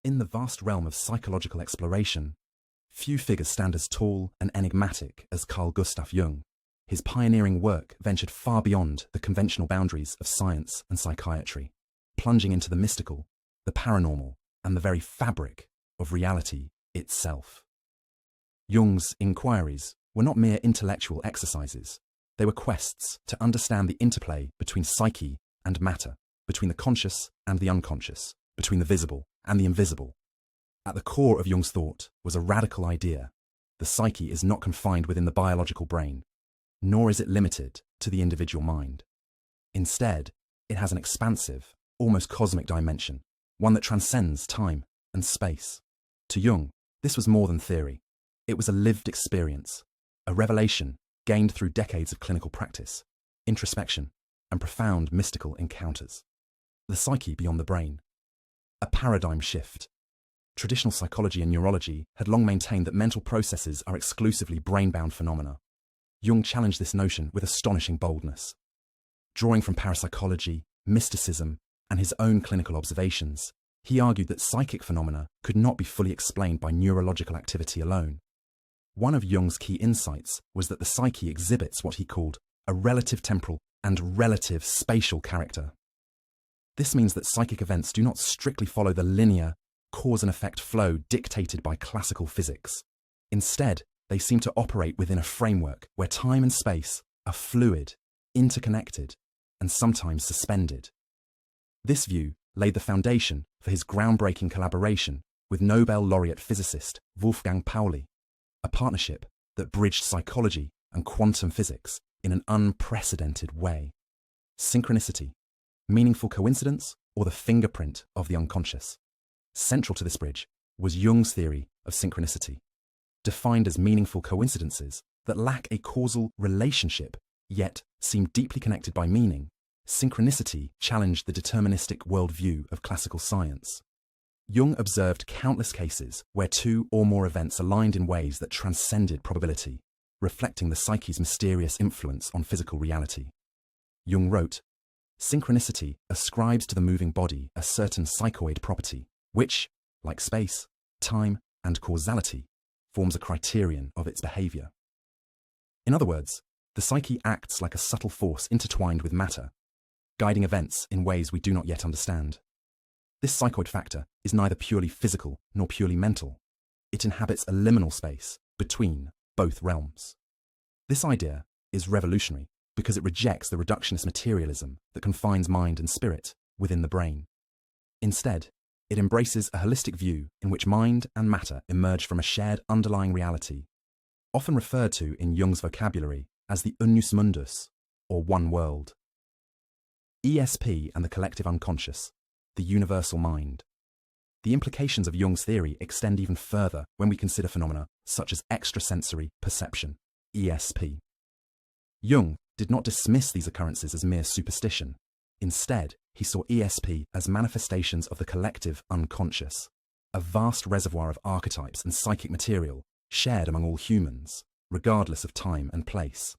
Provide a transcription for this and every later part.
In the vast realm of psychological exploration, few figures stand as tall and enigmatic as Carl Gustav Jung. His pioneering work ventured far beyond the conventional boundaries of science and psychiatry, plunging into the mystical, the paranormal, and the very fabric of reality itself. Jung's inquiries were not mere intellectual exercises. They were quests to understand the interplay between psyche and matter, between the conscious and the unconscious, between the visible and the invisible. At the core of Jung's thought was a radical idea. The psyche is not confined within the biological brain, nor is it limited to the individual mind. Instead, it has an expansive, almost cosmic dimension, one that transcends time and space. To Jung, this was more than theory. It was a lived experience, a revelation gained through decades of clinical practice, introspection, and profound mystical encounters. The psyche beyond the brain. A paradigm shift. Traditional psychology and neurology had long maintained that mental processes are exclusively brain-bound phenomena. Jung challenged this notion with astonishing boldness. Drawing from parapsychology, mysticism, and his own clinical observations, he argued that psychic phenomena could not be fully explained by neurological activity alone. One of Jung's key insights was that the psyche exhibits what he called a relative temporal and relative spatial character. This means that psychic events do not strictly follow the linear cause and effect flow dictated by classical physics. Instead, they seem to operate within a framework where time and space are fluid, interconnected, and sometimes suspended. This view laid the foundation for his groundbreaking collaboration with Nobel laureate physicist Wolfgang Pauli, a partnership that bridged psychology and quantum physics in an unprecedented way. Synchronicity, meaningful coincidence, or the fingerprint of the unconscious. Central to this bridge was Jung's theory of synchronicity, defined as meaningful coincidences that lack a causal relationship, yet seem deeply connected by meaning. Synchronicity challenged the deterministic worldview of classical science. Jung observed countless cases where two or more events aligned in ways that transcended probability, reflecting the psyche's mysterious influence on physical reality. Jung wrote, "Synchronicity ascribes to the moving body a certain psychoid property, which, like space, time, and causality, forms a criterion of its behavior." In other words, the psyche acts like a subtle force intertwined with matter, guiding events in ways we do not yet understand. This psychoid factor is neither purely physical nor purely mental. It inhabits a liminal space between both realms. This idea is revolutionary because it rejects the reductionist materialism that confines mind and spirit within the brain. Instead, it embraces a holistic view in which mind and matter emerge from a shared underlying reality, often referred to in Jung's vocabulary as the unus mundus, or one world. ESP and the collective unconscious, the universal mind. The implications of Jung's theory extend even further when we consider phenomena such as extrasensory perception, ESP. Jung did not dismiss these occurrences as mere superstition. Instead, he saw ESP as manifestations of the collective unconscious, a vast reservoir of archetypes and psychic material shared among all humans, regardless of time and place.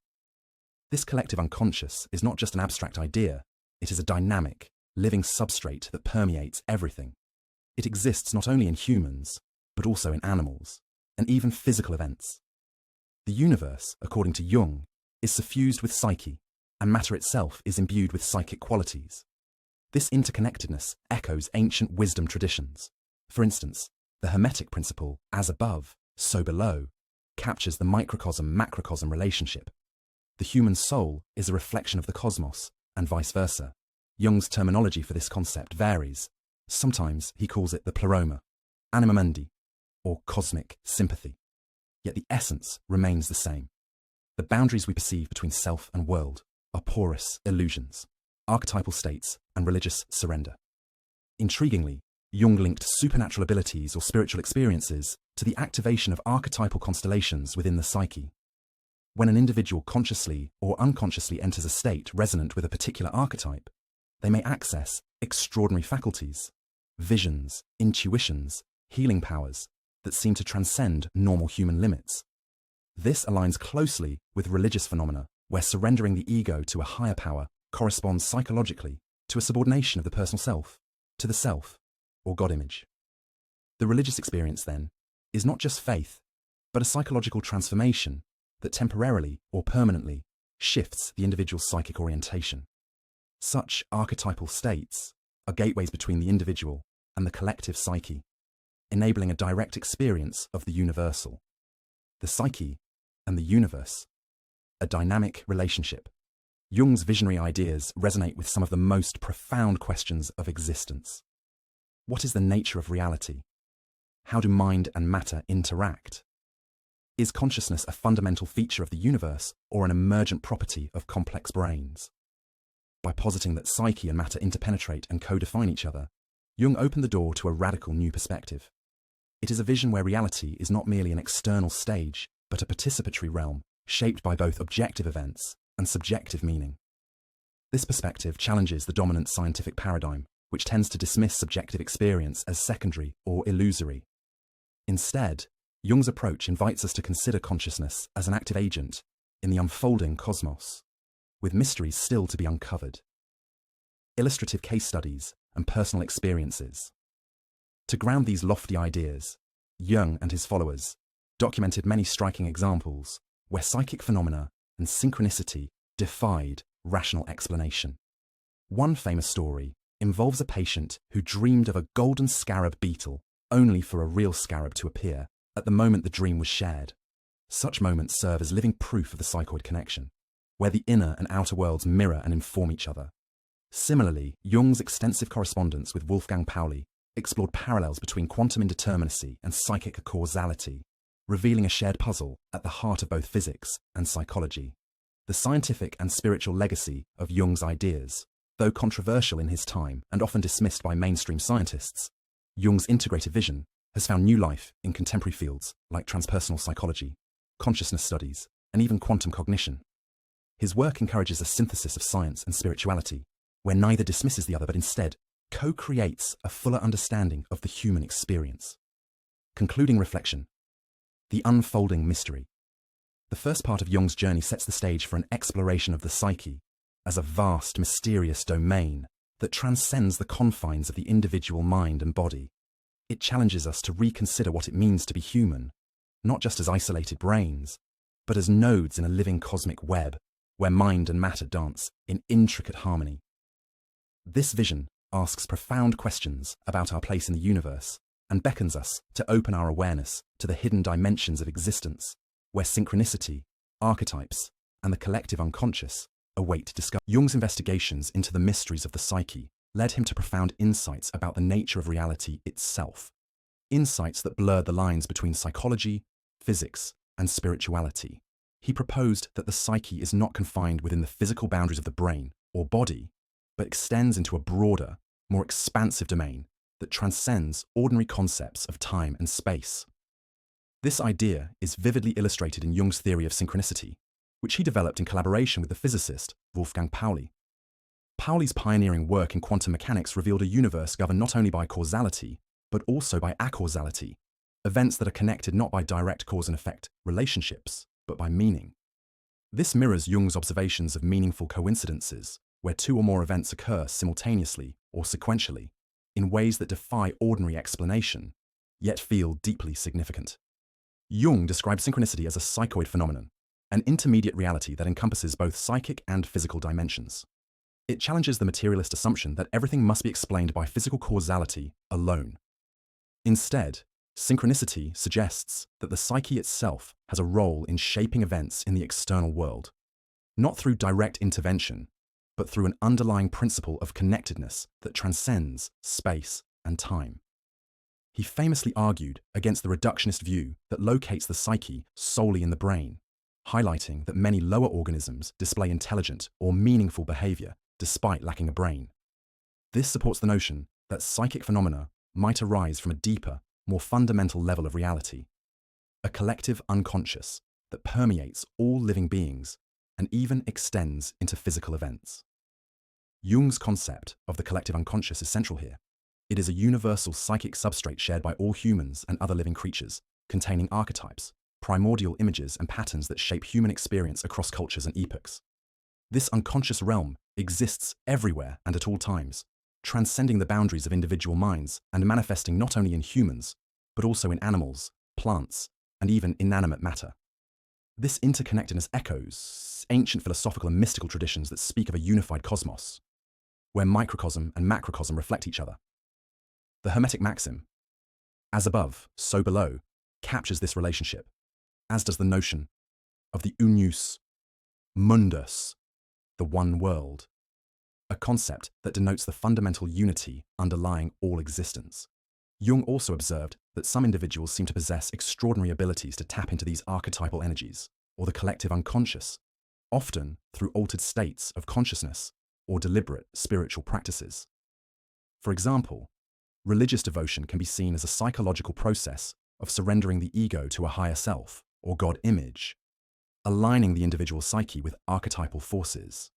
This collective unconscious is not just an abstract idea, it is a dynamic, living substrate that permeates everything. It exists not only in humans, but also in animals, and even physical events. The universe, according to Jung, is suffused with psyche, and matter itself is imbued with psychic qualities. This interconnectedness echoes ancient wisdom traditions. For instance, the Hermetic principle, as above, so below, captures the microcosm-macrocosm relationship. The human soul is a reflection of the cosmos, and vice versa. Jung's terminology for this concept varies. Sometimes he calls it the pleroma, anima mundi, or cosmic sympathy. Yet the essence remains the same. The boundaries we perceive between self and world are porous illusions, archetypal states, and religious surrender. Intriguingly, Jung linked supernatural abilities or spiritual experiences to the activation of archetypal constellations within the psyche. When an individual consciously or unconsciously enters a state resonant with a particular archetype, they may access extraordinary faculties, visions, intuitions, healing powers that seem to transcend normal human limits. This aligns closely with religious phenomena, where surrendering the ego to a higher power corresponds psychologically to a subordination of the personal self, to the self, or God image. The religious experience, then, is not just faith, but a psychological transformation that temporarily or permanently shifts the individual's psychic orientation. Such archetypal states are gateways between the individual and the collective psyche, enabling a direct experience of the universal. The psyche and the universe, a dynamic relationship. Jung's visionary ideas resonate with some of the most profound questions of existence. What is the nature of reality? How do mind and matter interact? Is consciousness a fundamental feature of the universe or an emergent property of complex brains? By positing that psyche and matter interpenetrate and co-define each other, Jung opened the door to a radical new perspective. It is a vision where reality is not merely an external stage, but a participatory realm, shaped by both objective events and subjective meaning. This perspective challenges the dominant scientific paradigm, which tends to dismiss subjective experience as secondary or illusory. Instead, Jung's approach invites us to consider consciousness as an active agent in the unfolding cosmos, with mysteries still to be uncovered. Illustrative case studies and personal experiences. To ground these lofty ideas, Jung and his followers documented many striking examples where psychic phenomena and synchronicity defied rational explanation. One famous story involves a patient who dreamed of a golden scarab beetle only for a real scarab to appear at the moment the dream was shared. Such moments serve as living proof of the psychoid connection, where the inner and outer worlds mirror and inform each other. Similarly, Jung's extensive correspondence with Wolfgang Pauli explored parallels between quantum indeterminacy and psychic causality, revealing a shared puzzle at the heart of both physics and psychology. The scientific and spiritual legacy of Jung's ideas, though controversial in his time and often dismissed by mainstream scientists, Jung's integrative vision has found new life in contemporary fields like transpersonal psychology, consciousness studies, and even quantum cognition. His work encourages a synthesis of science and spirituality, where neither dismisses the other but instead co-creates a fuller understanding of the human experience. Concluding reflection. The unfolding mystery. The first part of Jung's journey sets the stage for an exploration of the psyche as a vast, mysterious domain that transcends the confines of the individual mind and body. It challenges us to reconsider what it means to be human, not just as isolated brains, but as nodes in a living cosmic web where mind and matter dance in intricate harmony. This vision asks profound questions about our place in the universe and beckons us to open our awareness to the hidden dimensions of existence, where synchronicity, archetypes, and the collective unconscious await discovery. Jung's investigations into the mysteries of the psyche led him to profound insights about the nature of reality itself, insights that blurred the lines between psychology, physics, and spirituality. He proposed that the psyche is not confined within the physical boundaries of the brain or body, but extends into a broader, more expansive domain that transcends ordinary concepts of time and space. This idea is vividly illustrated in Jung's theory of synchronicity, which he developed in collaboration with the physicist Wolfgang Pauli. Pauli's pioneering work in quantum mechanics revealed a universe governed not only by causality, but also by acausality, events that are connected not by direct cause and effect relationships, but by meaning. This mirrors Jung's observations of meaningful coincidences, where two or more events occur simultaneously or sequentially, in ways that defy ordinary explanation, yet feel deeply significant. Jung describes synchronicity as a psychoid phenomenon, an intermediate reality that encompasses both psychic and physical dimensions. It challenges the materialist assumption that everything must be explained by physical causality alone. Instead, synchronicity suggests that the psyche itself has a role in shaping events in the external world, not through direct intervention, but through an underlying principle of connectedness that transcends space and time. He famously argued against the reductionist view that locates the psyche solely in the brain, highlighting that many lower organisms display intelligent or meaningful behavior despite lacking a brain. This supports the notion that psychic phenomena might arise from a deeper, more fundamental level of reality, a collective unconscious that permeates all living beings and even extends into physical events. Jung's concept of the collective unconscious is central here. It is a universal psychic substrate shared by all humans and other living creatures, containing archetypes, primordial images and patterns that shape human experience across cultures and epochs. This unconscious realm exists everywhere and at all times, transcending the boundaries of individual minds and manifesting not only in humans, but also in animals, plants, and even inanimate matter. This interconnectedness echoes ancient philosophical and mystical traditions that speak of a unified cosmos, where microcosm and macrocosm reflect each other. The Hermetic maxim, as above, so below, captures this relationship, as does the notion of the unus mundus, the one world, a concept that denotes the fundamental unity underlying all existence. Jung also observed that some individuals seem to possess extraordinary abilities to tap into these archetypal energies, or the collective unconscious, often through altered states of consciousness or deliberate spiritual practices. For example, religious devotion can be seen as a psychological process of surrendering the ego to a higher self, or God image, aligning the individual psyche with archetypal forces.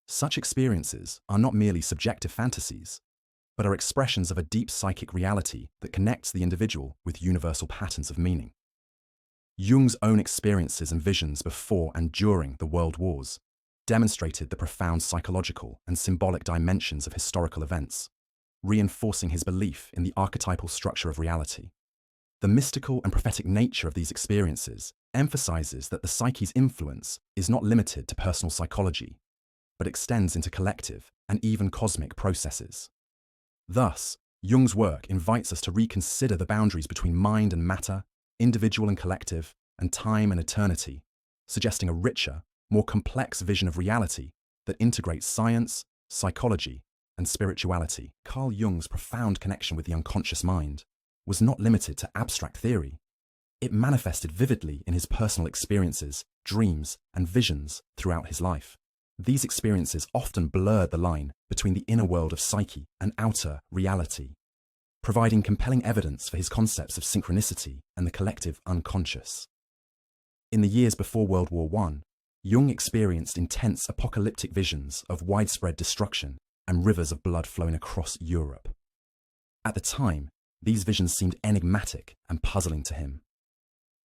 Such experiences are not merely subjective fantasies, but are expressions of a deep psychic reality that connects the individual with universal patterns of meaning. Jung's own experiences and visions before and during the World Wars demonstrated the profound psychological and symbolic dimensions of historical events, reinforcing his belief in the archetypal structure of reality. The mystical and prophetic nature of these experiences emphasizes that the psyche's influence is not limited to personal psychology, but extends into collective and even cosmic processes. Thus, Jung's work invites us to reconsider the boundaries between mind and matter, individual and collective, and time and eternity, suggesting a richer, more complex vision of reality that integrates science, psychology, and spirituality. Carl Jung's profound connection with the unconscious mind was not limited to abstract theory. It manifested vividly in his personal experiences, dreams, and visions throughout his life. These experiences often blurred the line between the inner world of psyche and outer reality, providing compelling evidence for his concepts of synchronicity and the collective unconscious. In the years before World War I, Jung experienced intense apocalyptic visions of widespread destruction and rivers of blood flowing across Europe. At the time, these visions seemed enigmatic and puzzling to him.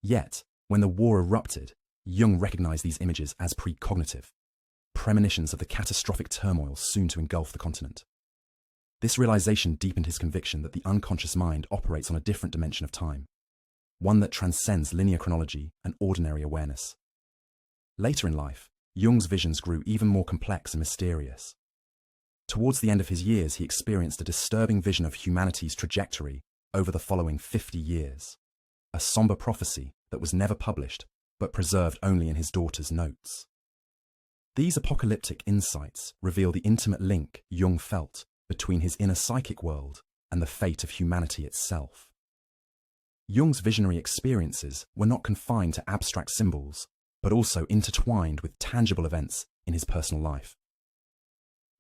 Yet, when the war erupted, Jung recognized these images as precognitive, premonitions of the catastrophic turmoil soon to engulf the continent. This realization deepened his conviction that the unconscious mind operates on a different dimension of time, one that transcends linear chronology and ordinary awareness. Later in life, Jung's visions grew even more complex and mysterious. Towards the end of his years, he experienced a disturbing vision of humanity's trajectory over the following 50 years, a somber prophecy that was never published but preserved only in his daughter's notes. These apocalyptic insights reveal the intimate link Jung felt between his inner psychic world and the fate of humanity itself. Jung's visionary experiences were not confined to abstract symbols, but also intertwined with tangible events in his personal life.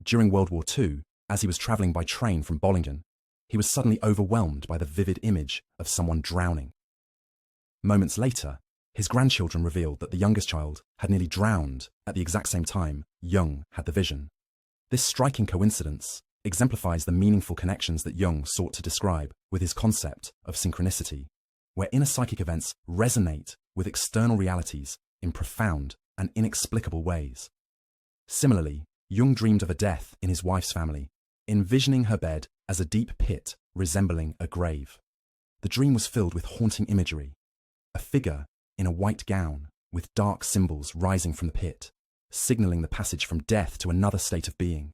During World War II, as he was traveling by train from Bollingen, he was suddenly overwhelmed by the vivid image of someone drowning. Moments later, his grandchildren revealed that the youngest child had nearly drowned at the exact same time Jung had the vision. This striking coincidence exemplifies the meaningful connections that Jung sought to describe with his concept of synchronicity, where inner psychic events resonate with external realities in profound and inexplicable ways. Similarly, Jung dreamed of a death in his wife's family, envisioning her bed as a deep pit resembling a grave. The dream was filled with haunting imagery, a figure in a white gown with dark symbols rising from the pit, signaling the passage from death to another state of being.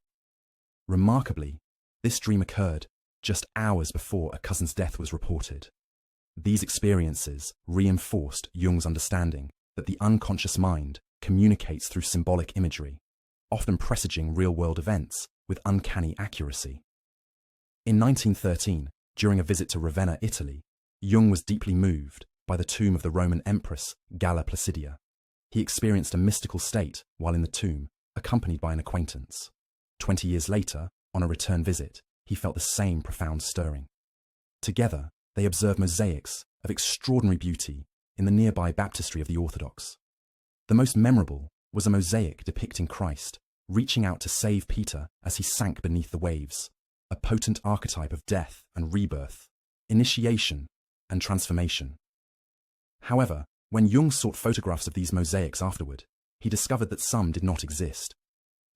Remarkably, this dream occurred just hours before a cousin's death was reported. These experiences reinforced Jung's understanding that the unconscious mind communicates through symbolic imagery, often presaging real-world events with uncanny accuracy. In 1913, during a visit to Ravenna, Italy, Jung was deeply moved by the tomb of the Roman Empress Galla Placidia. He experienced a mystical state while in the tomb, accompanied by an acquaintance. 20 years later, on a return visit, he felt the same profound stirring. Together, they observed mosaics of extraordinary beauty in the nearby baptistry of the Orthodox. The most memorable was a mosaic depicting Christ reaching out to save Peter as he sank beneath the waves, a potent archetype of death and rebirth, initiation and transformation. However, when Jung sought photographs of these mosaics afterward, he discovered that some did not exist.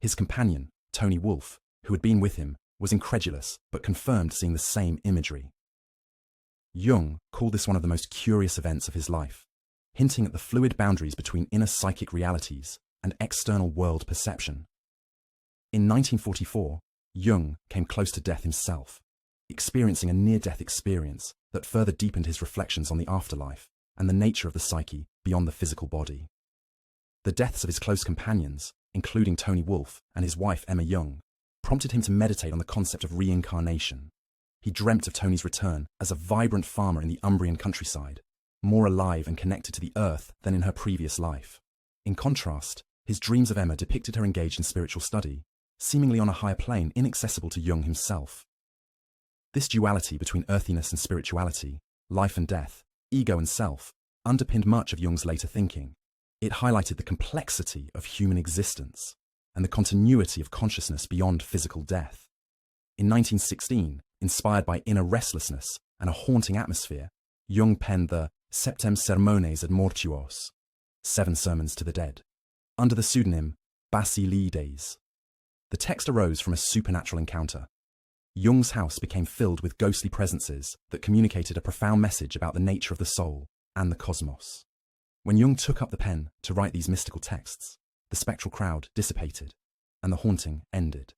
His companion, Tony Wolff, who had been with him, was incredulous but confirmed seeing the same imagery. Jung called this one of the most curious events of his life, hinting at the fluid boundaries between inner psychic realities and external world perception. In 1944, Jung came close to death himself, experiencing a near-death experience that further deepened his reflections on the afterlife and the nature of the psyche beyond the physical body. The deaths of his close companions, including Tony Wolff and his wife Emma Jung, prompted him to meditate on the concept of reincarnation. He dreamt of Tony's return as a vibrant farmer in the Umbrian countryside, more alive and connected to the earth than in her previous life. In contrast, his dreams of Emma depicted her engaged in spiritual study, seemingly on a higher plane inaccessible to Jung himself. This duality between earthiness and spirituality, life and death, ego and self, underpinned much of Jung's later thinking. It highlighted the complexity of human existence and the continuity of consciousness beyond physical death. In 1916, inspired by inner restlessness and a haunting atmosphere, Jung penned the Septem Sermones ad Mortuos, 7 Sermons to the Dead, under the pseudonym Basilides. The text arose from a supernatural encounter. Jung's house became filled with ghostly presences that communicated a profound message about the nature of the soul and the cosmos. When Jung took up the pen to write these mystical texts, the spectral crowd dissipated, and the haunting ended.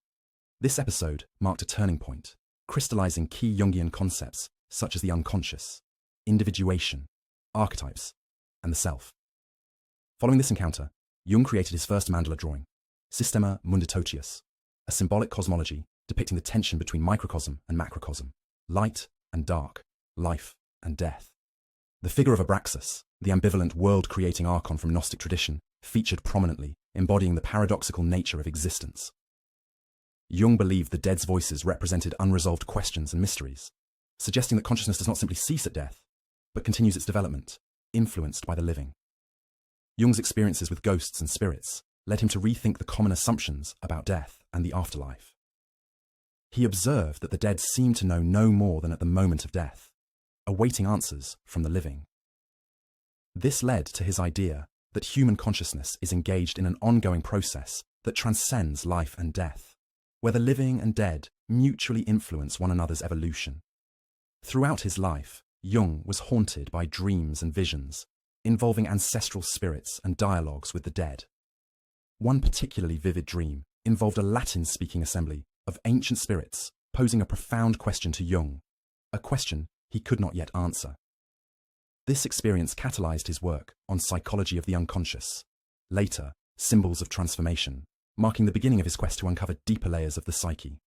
This episode marked a turning point, crystallizing key Jungian concepts such as the unconscious, individuation, archetypes, and the self. Following this encounter, Jung created his first mandala drawing, Systema Munditotius, a symbolic cosmology depicting the tension between microcosm and macrocosm, light and dark, life and death. The figure of Abraxas, the ambivalent world-creating archon from Gnostic tradition, featured prominently, embodying the paradoxical nature of existence. Jung believed the dead's voices represented unresolved questions and mysteries, suggesting that consciousness does not simply cease at death, but continues its development, influenced by the living. Jung's experiences with ghosts and spirits led him to rethink the common assumptions about death and the afterlife. He observed that the dead seemed to know no more than at the moment of death, awaiting answers from the living. This led to his idea that human consciousness is engaged in an ongoing process that transcends life and death, where the living and dead mutually influence one another's evolution. Throughout his life, Jung was haunted by dreams and visions involving ancestral spirits and dialogues with the dead. One particularly vivid dream involved a Latin-speaking assembly of ancient spirits posing a profound question to Jung, a question he could not yet answer. This experience catalyzed his work on psychology of the unconscious, later, symbols of transformation, marking the beginning of his quest to uncover deeper layers of the psyche.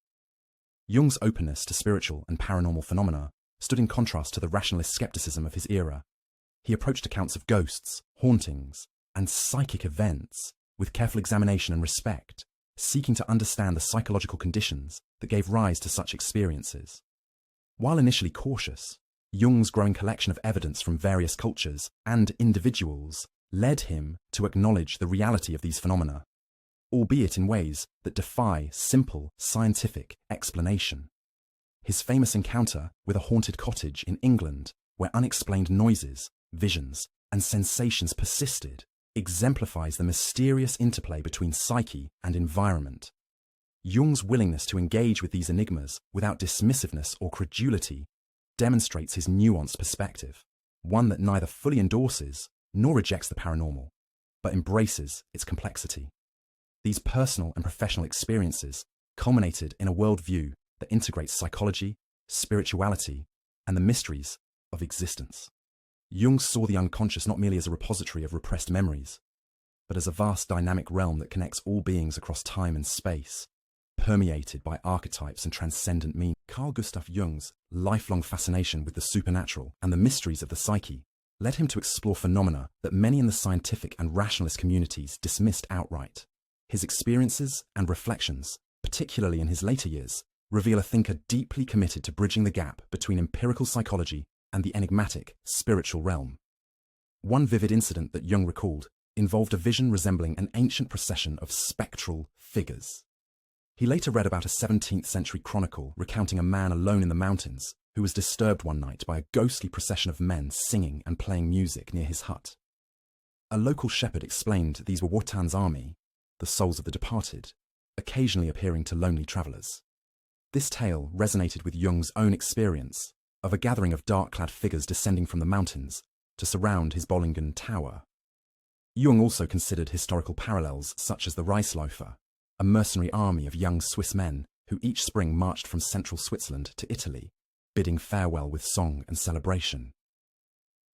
Jung's openness to spiritual and paranormal phenomena stood in contrast to the rationalist skepticism of his era. He approached accounts of ghosts, hauntings, and psychic events with careful examination and respect, seeking to understand the psychological conditions that gave rise to such experiences. While initially cautious, Jung's growing collection of evidence from various cultures and individuals led him to acknowledge the reality of these phenomena, albeit in ways that defy simple scientific explanation. His famous encounter with a haunted cottage in England, where unexplained noises, visions, and sensations persisted, exemplifies the mysterious interplay between psyche and environment. Jung's willingness to engage with these enigmas without dismissiveness or credulity demonstrates his nuanced perspective, one that neither fully endorses nor rejects the paranormal, but embraces its complexity. These personal and professional experiences culminated in a worldview that integrates psychology, spirituality, and the mysteries of existence. Jung saw the unconscious not merely as a repository of repressed memories, but as a vast dynamic realm that connects all beings across time and space, permeated by archetypes and transcendent meaning. Carl Gustav Jung's lifelong fascination with the supernatural and the mysteries of the psyche led him to explore phenomena that many in the scientific and rationalist communities dismissed outright. His experiences and reflections, particularly in his later years, reveal a thinker deeply committed to bridging the gap between empirical psychology and the enigmatic spiritual realm. One vivid incident that Jung recalled involved a vision resembling an ancient procession of spectral figures. He later read about a 17th century chronicle recounting a man alone in the mountains who was disturbed one night by a ghostly procession of men singing and playing music near his hut. A local shepherd explained these were Wotan's army, the souls of the departed, occasionally appearing to lonely travellers. This tale resonated with Jung's own experience of a gathering of dark-clad figures descending from the mountains to surround his Bollingen Tower. Jung also considered historical parallels such as the Reisläufer, a mercenary army of young Swiss men who each spring marched from central Switzerland to Italy, bidding farewell with song and celebration.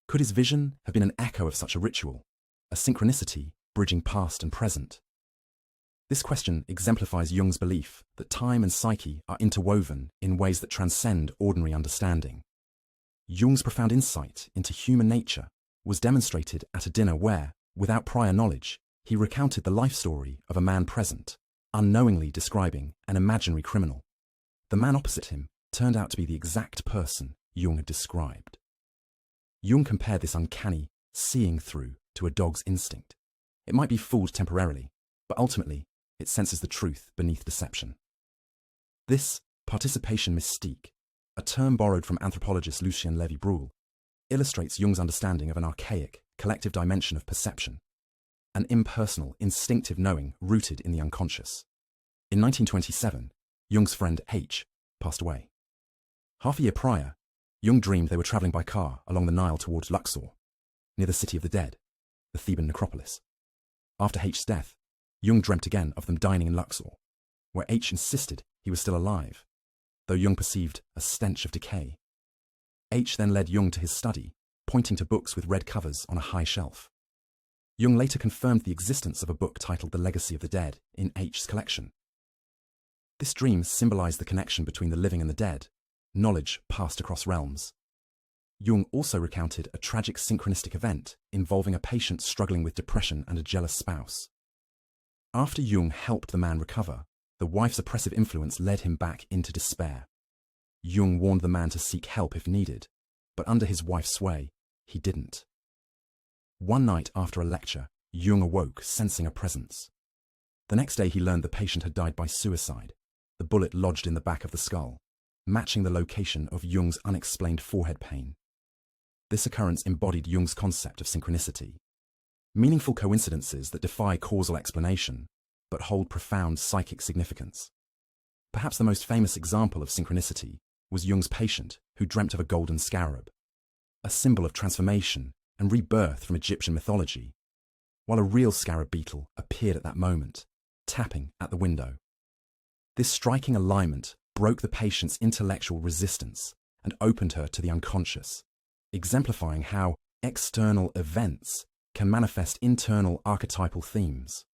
Could his vision have been an echo of such a ritual, a synchronicity bridging past and present? This question exemplifies Jung's belief that time and psyche are interwoven in ways that transcend ordinary understanding. Jung's profound insight into human nature was demonstrated at a dinner where, without prior knowledge, he recounted the life story of a man present, unknowingly describing an imaginary criminal. The man opposite him turned out to be the exact person Jung had described. Jung compared this uncanny seeing through to a dog's instinct. It might be fooled temporarily, but ultimately it senses the truth beneath deception. This participation mystique, a term borrowed from anthropologist Lucien Levy-Bruhl, illustrates Jung's understanding of an archaic, collective dimension of perception, an impersonal, instinctive knowing rooted in the unconscious. In 1927, Jung's friend H passed away. Half a year prior, Jung dreamed they were travelling by car along the Nile towards Luxor, near the city of the dead, the Theban necropolis. After H's death, Jung dreamt again of them dining in Luxor, where H insisted he was still alive, though Jung perceived a stench of decay. H then led Jung to his study, pointing to books with red covers on a high shelf. Jung later confirmed the existence of a book titled The Legacy of the Dead in H's collection. This dream symbolized the connection between the living and the dead, knowledge passed across realms. Jung also recounted a tragic synchronistic event involving a patient struggling with depression and a jealous spouse. After Jung helped the man recover, the wife's oppressive influence led him back into despair. Jung warned the man to seek help if needed, but under his wife's sway, he didn't. One night after a lecture, Jung awoke, sensing a presence. The next day he learned the patient had died by suicide, the bullet lodged in the back of the skull, matching the location of Jung's unexplained forehead pain. This occurrence embodied Jung's concept of synchronicity, meaningful coincidences that defy causal explanation, but hold profound psychic significance. Perhaps the most famous example of synchronicity was Jung's patient who dreamt of a golden scarab, a symbol of transformation and rebirth from Egyptian mythology, while a real scarab beetle appeared at that moment, tapping at the window. This striking alignment broke the patient's intellectual resistance and opened her to the unconscious, exemplifying how external events can manifest internal archetypal themes.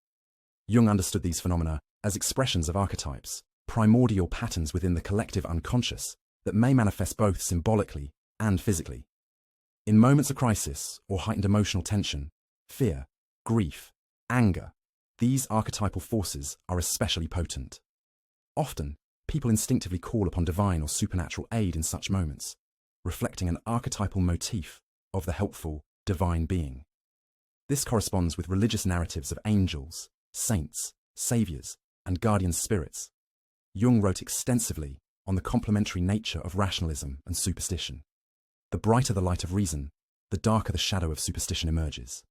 Jung understood these phenomena as expressions of archetypes, primordial patterns within the collective unconscious that may manifest both symbolically and physically. In moments of crisis or heightened emotional tension, fear, grief, anger, these archetypal forces are especially potent. Often, people instinctively call upon divine or supernatural aid in such moments, reflecting an archetypal motif of the helpful, divine being. This corresponds with religious narratives of angels, saints, saviors, and guardian spirits. Jung wrote extensively on the complementary nature of rationalism and superstition. The brighter the light of reason, the darker the shadow of superstition emerges.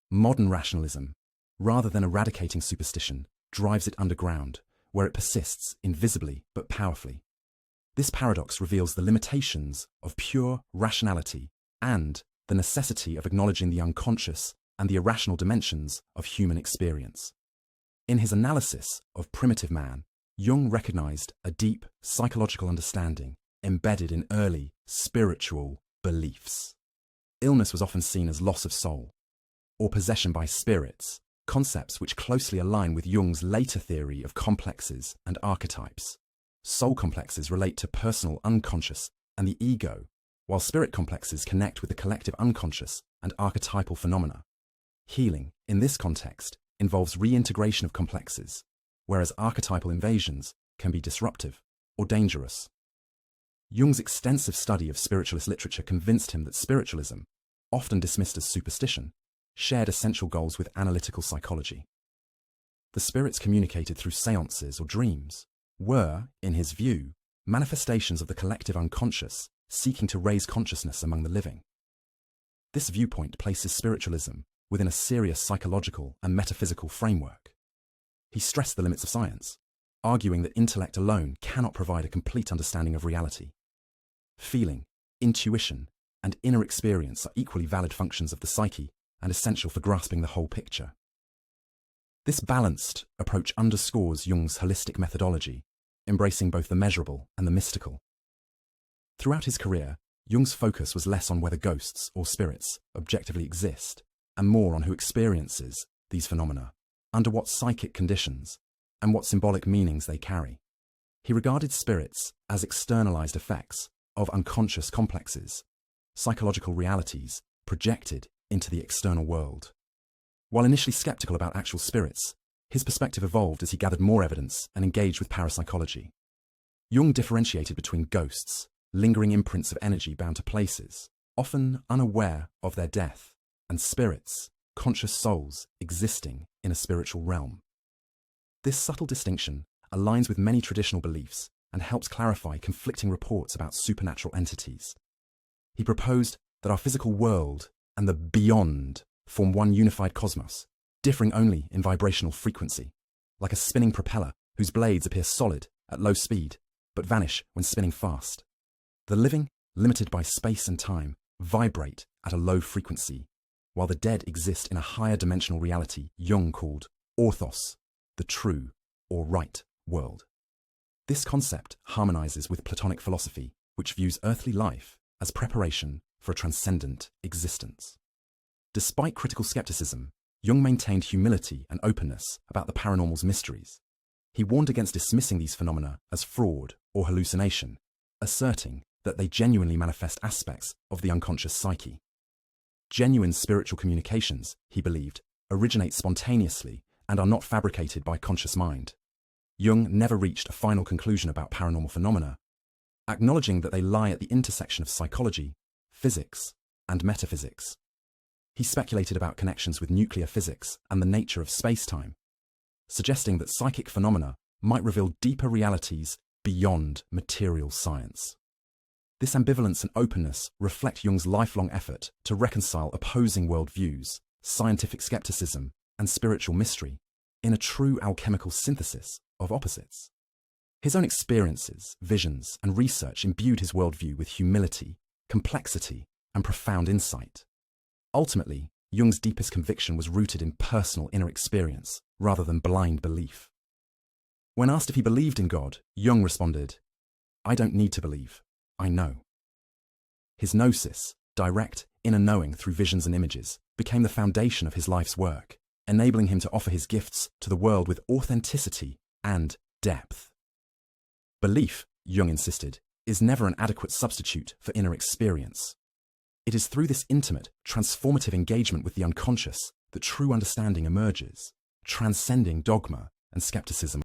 Modern rationalism, rather than eradicating superstition, drives it underground, where it persists invisibly but powerfully. This paradox reveals the limitations of pure rationality and the necessity of acknowledging the unconscious and the irrational dimensions of human experience. In his analysis of primitive man, Jung recognized a deep psychological understanding embedded in early spiritual beliefs. Illness was often seen as loss of soul, or possession by spirits, concepts which closely align with Jung's later theory of complexes and archetypes. Soul complexes relate to personal unconscious and the ego, while spirit complexes connect with the collective unconscious and archetypal phenomena. Healing, in this context, involves reintegration of complexes, whereas archetypal invasions can be disruptive or dangerous. Jung's extensive study of spiritualist literature convinced him that spiritualism, often dismissed as superstition, shared essential goals with analytical psychology. The spirits communicated through seances or dreams were, in his view, manifestations of the collective unconscious seeking to raise consciousness among the living. This viewpoint places spiritualism within a serious psychological and metaphysical framework. He stressed the limits of science, arguing that intellect alone cannot provide a complete understanding of reality. Feeling, intuition, and inner experience are equally valid functions of the psyche and essential for grasping the whole picture. This balanced approach underscores Jung's holistic methodology, embracing both the measurable and the mystical. Throughout his career, Jung's focus was less on whether ghosts or spirits objectively exist, and more on who experiences these phenomena, under what psychic conditions, and what symbolic meanings they carry. He regarded spirits as externalized effects of unconscious complexes, psychological realities projected into the external world. While initially skeptical about actual spirits, his perspective evolved as he gathered more evidence and engaged with parapsychology. Jung differentiated between ghosts, lingering imprints of energy bound to places, often unaware of their death, and spirits, conscious souls existing in a spiritual realm. This subtle distinction aligns with many traditional beliefs and helps clarify conflicting reports about supernatural entities. He proposed that our physical world and the beyond form one unified cosmos, differing only in vibrational frequency, like a spinning propeller whose blades appear solid at low speed but vanish when spinning fast. The living, limited by space and time, vibrate at a low frequency, while the dead exist in a higher dimensional reality Jung called orthos, the true or right world. This concept harmonizes with Platonic philosophy, which views earthly life as preparation for a transcendent existence. Despite critical skepticism, Jung maintained humility and openness about the paranormal's mysteries. He warned against dismissing these phenomena as fraud or hallucination, asserting that they genuinely manifest aspects of the unconscious psyche. Genuine spiritual communications, he believed, originate spontaneously and are not fabricated by conscious mind. Jung never reached a final conclusion about paranormal phenomena, acknowledging that they lie at the intersection of psychology, physics, and metaphysics. He speculated about connections with nuclear physics and the nature of space-time, suggesting that psychic phenomena might reveal deeper realities beyond material science. This ambivalence and openness reflect Jung's lifelong effort to reconcile opposing worldviews, scientific skepticism, and spiritual mystery in a true alchemical synthesis of opposites. His own experiences, visions, and research imbued his worldview with humility, complexity, and profound insight. Ultimately, Jung's deepest conviction was rooted in personal inner experience rather than blind belief. When asked if he believed in God, Jung responded, "I don't need to believe, I know." His gnosis, direct inner knowing through visions and images, became the foundation of his life's work, enabling him to offer his gifts to the world with authenticity and depth. Belief, Jung insisted, is never an adequate substitute for inner experience. It is through this intimate, transformative engagement with the unconscious that true understanding emerges, transcending dogma and skepticism.